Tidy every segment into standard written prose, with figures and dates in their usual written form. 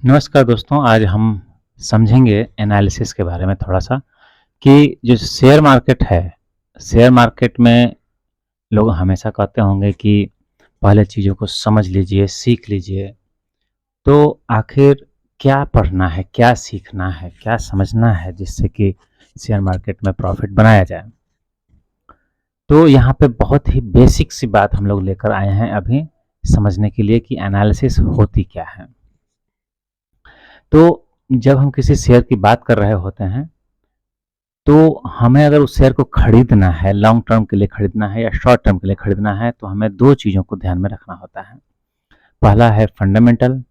नमस्कार दोस्तों, आज हम समझेंगे एनालिसिस के बारे में थोड़ा-सा कि जो शेयर मार्केट है, शेयर मार्केट में लोग हमेशा कहते होंगे कि पहले चीज़ों को समझ लीजिए, सीख लीजिए। तो आखिर क्या पढ़ना है, क्या सीखना है, क्या समझना है जिससे कि शेयर मार्केट में प्रॉफ़िट बनाया जाए? तो यहाँ पे बहुत ही बेसिक सी बात हम लोग लेकर आए हैं अभी समझने के लिए कि एनालिसिस होती क्या है? तो जब हम किसी शेयर की बात कर रहे होते हैं तो हमें अगर उस शेयर को खरीदना है, लॉन्ग टर्म के लिए खरीदना है या शॉर्ट टर्म के लिए खरीदना है, तो हमें 2 चीज़ों को ध्यान में रखना होता है। पहला है फंडामेंटल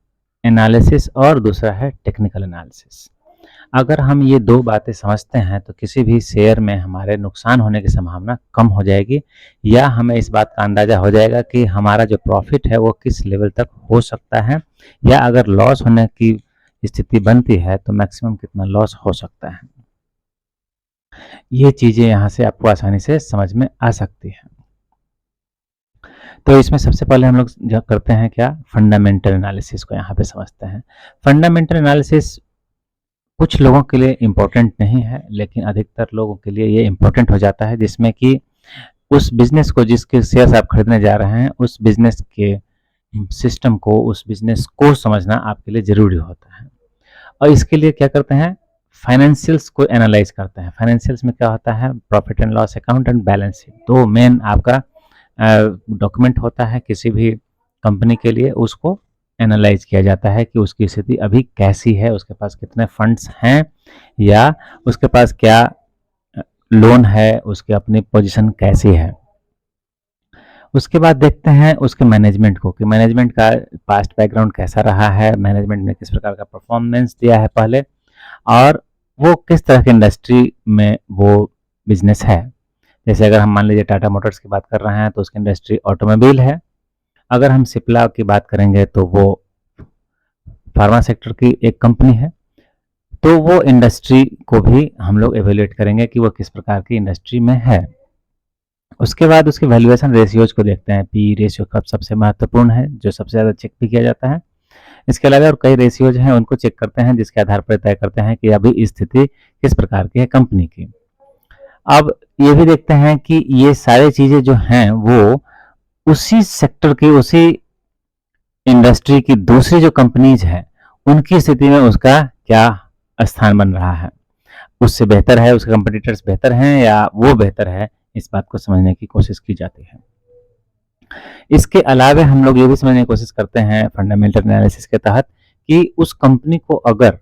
एनालिसिस और दूसरा है टेक्निकल एनालिसिस। अगर हम ये 2 बातें समझते हैं, तो किसी भी शेयर में हमारे नुकसान होने की संभावना कम हो जाएगी या हमें इस बात का अंदाज़ा हो जाएगा कि हमारा जो प्रॉफ़िट है, वो किस लेवल तक हो सकता है या अगर लॉस होने की स्थिति बनती है, तो मैक्सिमम कितना लॉस हो सकता है। ये चीज़ें यहाँ से आपको आसानी से समझ में आ सकती हैं। तो इसमें सबसे पहले हम लोग जो करते हैं क्या, फंडामेंटल एनालिसिस को यहाँ पे समझते हैं। फंडामेंटल एनालिसिस कुछ लोगों के लिए इम्पोर्टेंट नहीं है, लेकिन अधिकतर लोगों के लिए ये इम्पोर्टेंट हो जाता है, जिसमें कि उस बिज़नेस को, जिसके शेयर्स आप खरीदने जा रहे हैं, उस बिज़नेस के सिस्टम को, उस बिज़नेस को समझना आपके लिए ज़रूरी होता है। और इसके लिए क्या करते हैं, फाइनेंशियल्स को एनालाइज करते हैं। फाइनेंशियल्स में क्या होता है, profit and loss account and balance sheet, दो मेन आपका डॉक्यूमेंट होता है किसी भी कंपनी के लिए। उसको एनालाइज किया जाता है कि उसकी स्थिति अभी कैसी है, उसके पास कितने फंड्स हैं या उसके पास क्या लोन है, उसकी अपनी पोजीशन कैसी है। उसके बाद देखते हैं उसके मैनेजमेंट को कि मैनेजमेंट का पास्ट बैकग्राउंड कैसा रहा है, मैनेजमेंट ने किस प्रकार का परफॉर्मेंस दिया है पहले, और वो किस तरह की इंडस्ट्री में वो बिजनेस है। जैसे अगर हम मान लीजिए टाटा मोटर्स की बात कर रहे हैं तो उसकी इंडस्ट्री ऑटोमोबाइल है। अगर हम सिप्ला की बात करेंगे तो वो फार्मा सेक्टर की एक कंपनी है। तो वो इंडस्ट्री को भी हम लोग एवेल्युएट करेंगे कि वो किस प्रकार की इंडस्ट्री में है। उसके बाद उसके वैल्यूएशन रेशियोज को देखते हैं। पी रेशियो कब सबसे महत्वपूर्ण है, जो सबसे ज़्यादा चेक भी किया जाता है। इसके अलावा और कई रेशियोज हैं, उनको चेक करते हैं, जिसके आधार पर तय करते हैं कि अभी स्थिति किस प्रकार की है कंपनी की। अब ये भी देखते हैं कि ये सारी चीज़ें जो हैं वो उसी सेक्टर की, उसी इंडस्ट्री की दूसरी जो कंपनीज हैं उनकी स्थिति में उसका क्या स्थान बन रहा है, उससे बेहतर है, उसके कंपटीटर्स बेहतर हैं या वो बेहतर है, इस बात को समझने की कोशिश की जाती है। इसके अलावा हम लोग ये भी समझने की कोशिश करते हैं फंडामेंटल एनालिसिस के तहत कि उस कंपनी को अगर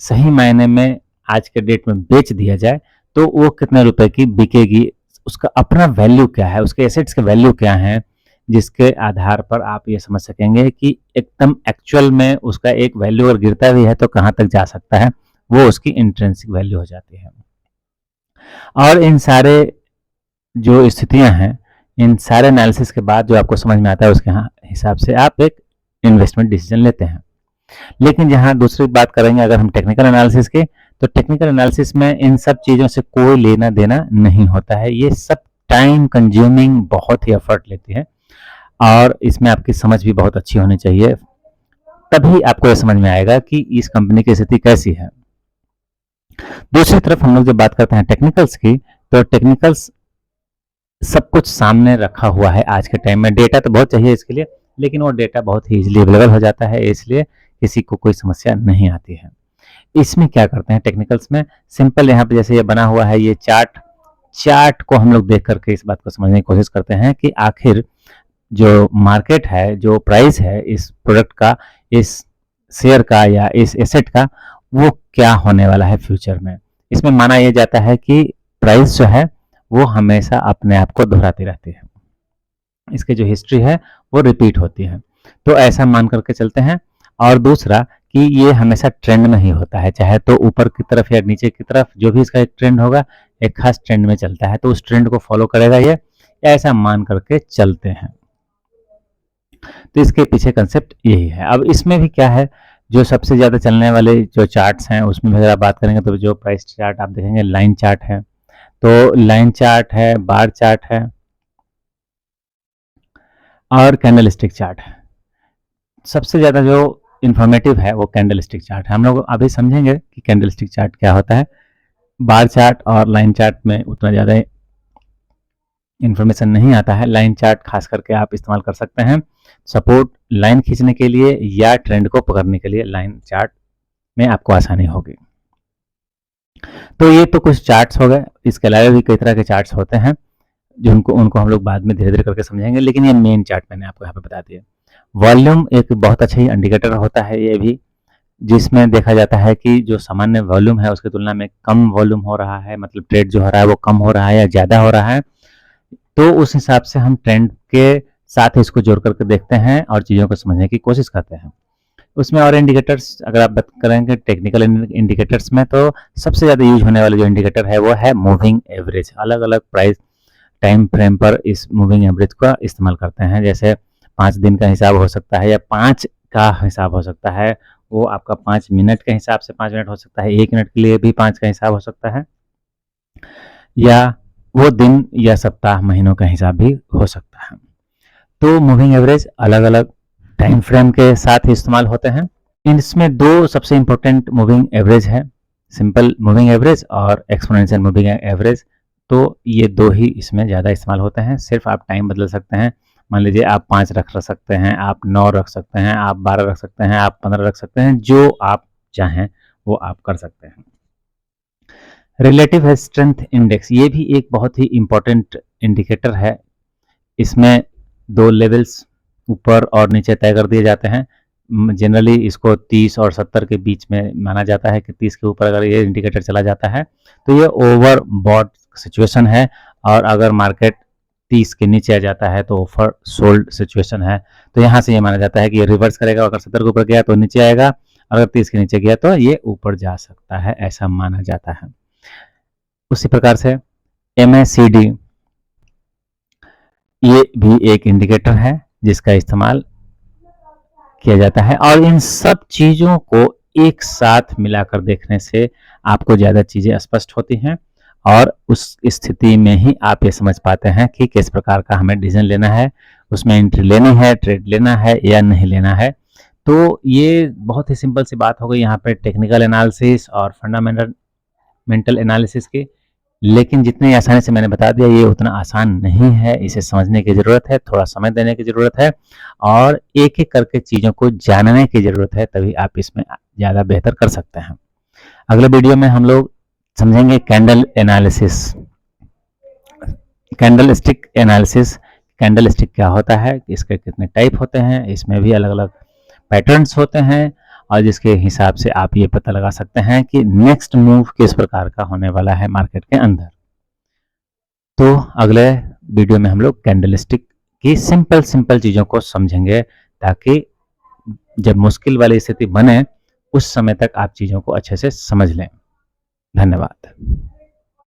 सही मायने में आज के डेट में बेच दिया जाए तो वो कितने रुपए की बिकेगी, उसका अपना वैल्यू क्या है, उसके एसेट्स के वैल्यू क्या है, जिसके आधार पर आप ये समझ सकेंगे कि एकदम एक्चुअल में उसका एक वैल्यू अगर गिरता भी है तो कहाँ तक जा सकता है, वो उसकी इंट्रिंसिक वैल्यू हो जाती है। और इन सारे जो स्थितियां हैं, इन सारे एनालिसिस के बाद जो आपको समझ में आता है उसके हिसाब से आप एक इन्वेस्टमेंट डिसीजन लेते हैं। लेकिन जहाँ दूसरी बात करेंगे अगर हम टेक्निकल एनालिसिस की, तो टेक्निकल एनालिसिस में इन सब चीज़ों से कोई लेना देना नहीं होता है। ये सब टाइम कंज्यूमिंग बहुत ही एफर्ट लेती है और इसमें आपकी समझ भी बहुत अच्छी होनी चाहिए, तभी आपको ये समझ में आएगा कि इस कंपनी की स्थिति कैसी है। दूसरी तरफ हम लोग जब बात करते हैं टेक्निकल्स की, तो टेक्निकल्स सब कुछ सामने रखा हुआ है आज के टाइम में। डेटा तो बहुत चाहिए इसके लिए, लेकिन वो डेटा बहुत ही इजीली अवेलेबल हो जाता है, इसलिए किसी को कोई समस्या नहीं आती है। इसमें क्या करते हैं टेक्निकल्स में, सिंपल यहाँ पे जैसे ये बना हुआ है ये चार्ट, चार्ट को हम लोग देख करके इस बात को समझने की कोशिश करते हैं कि आखिर जो मार्केट है, जो प्राइस है इस प्रोडक्ट का, इस शेयर का या इस एसेट का, वो क्या होने वाला है फ्यूचर में। इसमें माना यह जाता है कि प्राइस जो है वो हमेशा अपने आप को दोहराती रहती है, इसकी जो हिस्ट्री है वो रिपीट होती है, तो ऐसा मान करके चलते हैं। और दूसरा कि ये हमेशा ट्रेंड में ही होता है, चाहे तो ऊपर की तरफ या नीचे की तरफ, जो भी इसका एक ट्रेंड होगा एक खास ट्रेंड में चलता है, तो उस ट्रेंड को फॉलो करेगा ये, ऐसा मान करके चलते हैं। तो इसके पीछे कंसेप्ट यही है। अब इसमें भी क्या है, जो सबसे ज़्यादा चलने वाले जो चार्ट्स हैं उसमें अगर आप बात करेंगे तो जो प्राइस चार्ट आप देखेंगे, लाइन चार्ट है, तो लाइन चार्ट है, बार चार्ट है और कैंडलस्टिक चार्ट है। सबसे ज़्यादा जो इन्फॉर्मेटिव है वो कैंडलस्टिक चार्ट है। हम लोग अभी समझेंगे कि कैंडलस्टिक चार्ट क्या होता है। बार चार्ट और लाइन चार्ट में उतना ज़्यादा इन्फॉर्मेशन नहीं आता है। लाइन चार्ट खास करके आप इस्तेमाल कर सकते हैं सपोर्ट लाइन खींचने के लिए या ट्रेंड को पकड़ने के लिए। लाइन चार्ट में आपको आसानी होगी। तो ये तो कुछ चार्ट्स हो गए, इसके अलावा भी कई तरह के चार्ट्स होते हैं जो उनको हम लोग बाद में धीरे धीरे करके समझेंगे, लेकिन ये मेन चार्ट मैंने आपको यहाँ पे बता दिया। वॉल्यूम एक बहुत अच्छा ही इंडिकेटर होता है ये भी, जिसमें देखा जाता है कि जो सामान्य वॉल्यूम है उसकी तुलना में कम वॉल्यूम हो रहा है, मतलब ट्रेड जो हो रहा है वो कम हो रहा है या ज़्यादा हो रहा है, तो उस हिसाब से हम ट्रेंड के साथ इसको जोड़ करके देखते हैं और चीज़ों को समझने की कोशिश करते हैं। उसमें और इंडिकेटर्स अगर आप बात करेंगे टेक्निकल इंडिकेटर्स में, तो सबसे ज़्यादा यूज होने वाला जो इंडिकेटर है वो है मूविंग एवरेज। अलग अलग प्राइस टाइम फ्रेम पर इस मूविंग एवरेज का इस्तेमाल करते हैं। जैसे 5 दिन का हिसाब हो सकता है या 5 का हिसाब हो सकता है, वो आपका 5 मिनट के हिसाब से 5 मिनट हो सकता है, 1 मिनट के लिए भी 5 का हिसाब हो सकता है, या वो दिन या सप्ताह महीनों का हिसाब भी हो सकता है। तो मूविंग एवरेज अलग अलग टाइम फ्रेम के साथ ही इस्तेमाल होते हैं। इसमें दो सबसे इंपॉर्टेंट मूविंग एवरेज है, सिंपल मूविंग एवरेज और एक्सपोनेंशियल मूविंग एवरेज। तो ये दो ही इसमें ज़्यादा इस्तेमाल होते हैं। सिर्फ आप टाइम बदल सकते हैं। मान लीजिए आप 5 रख सकते हैं, आप 9 रख सकते हैं, आप 12 रख सकते हैं, आप 15 रख सकते हैं, जो आप चाहें वो आप कर सकते हैं। रिलेटिव स्ट्रेंथ इंडेक्स ये भी एक बहुत ही इम्पोर्टेंट इंडिकेटर है। इसमें 2 लेवल्स ऊपर और नीचे तय कर दिए जाते हैं। जनरली इसको 30 और 70 के बीच में माना जाता है कि 30 के ऊपर अगर ये इंडिकेटर चला जाता है तो ये ओवरबॉट सिचुएशन है, और अगर मार्केट 30 के नीचे आ जाता है तो ओवर सोल्ड सिचुएशन है। तो यहाँ से ये माना जाता है कि ये रिवर्स करेगा, अगर 70 के ऊपर गया तो नीचे आएगा, अगर 30 के नीचे गया तो ये ऊपर जा सकता है, ऐसा माना जाता है। उसी प्रकार से MACD ये भी एक इंडिकेटर है जिसका इस्तेमाल किया जाता है, और इन सब चीज़ों को एक साथ मिलाकर देखने से आपको ज़्यादा चीज़ें स्पष्ट होती हैं, और उस स्थिति में ही आप ये समझ पाते हैं कि किस प्रकार का हमें डिसीजन लेना है, उसमें एंट्री लेनी है, ट्रेड लेना है या नहीं लेना है। तो ये बहुत ही सिंपल सी बात हो गई यहाँ पे टेक्निकल एनालिसिस और फंडामेंटल एनालिसिस की, लेकिन जितनी आसानी से मैंने बता दिया ये उतना आसान नहीं है। इसे समझने की ज़रूरत है, थोड़ा समय देने की ज़रूरत है, और एक एक करके चीज़ों को जानने की ज़रूरत है, तभी आप इसमें ज़्यादा बेहतर कर सकते हैं। अगले वीडियो में हम लोग समझेंगे candle analysis, candle stick analysis. Candle stick क्या होता है, इसके कितने टाइप होते हैं, इसमें भी अलग अलग पैटर्न्स होते हैं, और जिसके हिसाब से आप ये पता लगा सकते हैं कि नेक्स्ट मूव किस प्रकार का होने वाला है मार्केट के अंदर। तो अगले वीडियो में हम लोग कैंडलस्टिक की सिंपल चीज़ों को समझेंगे, ताकि जब मुश्किल वाली स्थिति बने उस समय तक आप चीज़ों को अच्छे से समझ लें। धन्यवाद।